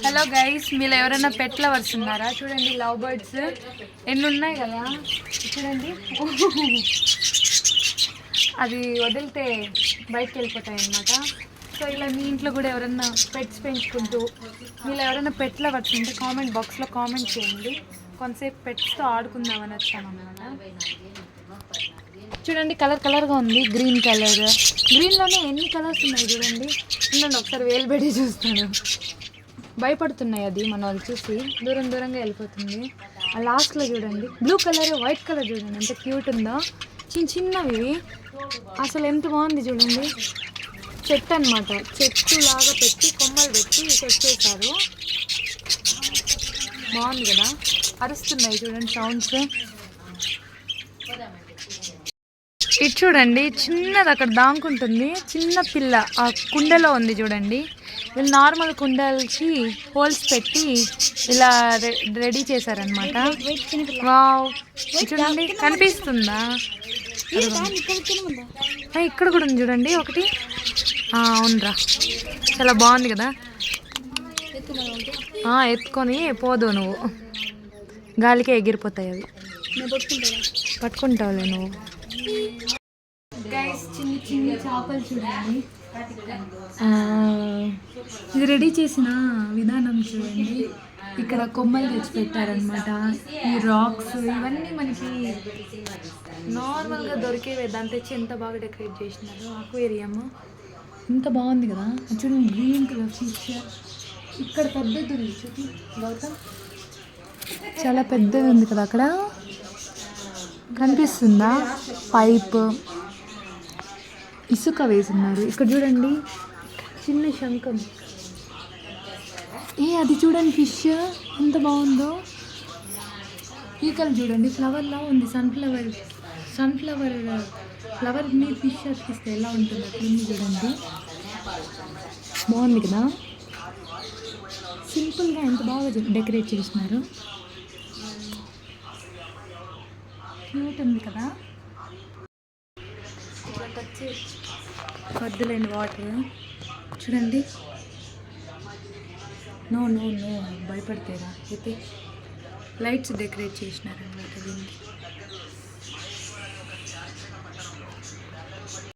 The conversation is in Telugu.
హలో గైస్, మీరు ఎవరైనా పెట్ లవర్స్ ఉన్నారా? చూడండి లవ్ బర్డ్స్ ఎన్ని ఉన్నాయి కదా, చూడండి. అది వదిలితే బయటకు వెళ్ళిపోతాయి అన్నమాట. సో ఇలా మీ ఇంట్లో కూడా ఎవరైనా పెట్స్ పెంచుకుంటూ మీరు ఎవరైనా పెట్ లవర్స్ ఉంటే కామెంట్ బాక్స్లో కామెంట్ చేయండి. కొంతసేపు పెట్స్తో ఆడుకుందామని వచ్చాను అన్నమాట. చూడండి కలర్ కలర్గా ఉంది, గ్రీన్ కలర్. గ్రీన్లోనే ఎన్ని కలర్స్ ఉన్నాయి చూడండి. ఉండండి ఒకసారి వేలు పెట్టి చూస్తాను. భయపడుతున్నాయి అది మన వాళ్ళు చూసి దూరం దూరంగా వెళ్ళిపోతుంది. ఆ లాస్ట్లో చూడండి బ్లూ కలర్ వైట్ కలర్ చూడండి ఎంత క్యూట్ ఉందో. చిన్న చిన్నవి అసలు ఎంత బాగుంది చూడండి. చెట్టు అనమాట, చెట్టు లాగా పెట్టి కొమ్మలు పెట్టి సెట్ చేశారు. బాగుంది కదా, అరుస్తున్నాయి చూడండి సౌండ్స్. ఇది చూడండి చిన్నది అక్కడ దాంకుంటుంది, చిన్న పిల్ల ఆ కుండలో ఉంది చూడండి. వీళ్ళు నార్మల్ కుండలకి హోల్స్ పెట్టి ఇలా రెడీ చేశారనమాట. వావ్, చూడండి కనిపిస్తుందా? ఇక్కడ కూడా ఉంది చూడండి ఒకటి. అవునరా, చాలా బాగుంది కదా. ఎత్తుకొని పోదు నువ్వు, గాలికే ఎగిరిపోతాయి అవి. పట్టుకుంటావులే నువ్వు. గైస్ చిన్న చిన్న చేపలు చూడండి. ఇది రెడీ చేసిన విధానం చూడండి. ఇక్కడ కొమ్మలు తెచ్చి పెట్టారనమాట. ఈ రాక్స్ ఇవన్నీ మనకి నార్మల్గా దొరికేవే, దాన్ని తెచ్చి ఎంత బాగా డెకరేట్ చేసినారు. అక్వేరియం ఎంత బాగుంది కదా. చూడండి గ్రీన్ కలర్ ఫిష్. ఇక్కడ పెద్దది ఉంది చూపి గౌతమ్, చాలా పెద్దది ఉంది కదా అక్కడ, కనిపిస్తుందా? పైప్ ఇసుక వేసున్నారు. ఇక్కడ చూడండి చిన్న శంఖం. అది చూడండి ఫిష్ ఎంత బాగుందో. ఈకలు చూడండి, ఫ్లవర్లా ఉంది. ఫ్లవర్ని ఫిష్ అతికిస్తే ఎలా ఉంటుంది అట్లుంది చూడండి. బాగుంది కదా, సింపుల్గా ఎంత బాగా డెకరేట్ చేసినారు. క్యూట్ ఉంది కదా. వద్దులేని వాటర్ చూడండి. నో నో నో భయపడతారా. అయితే లైట్స్ డెకరేట్ చేసినారనమాట దీనికి.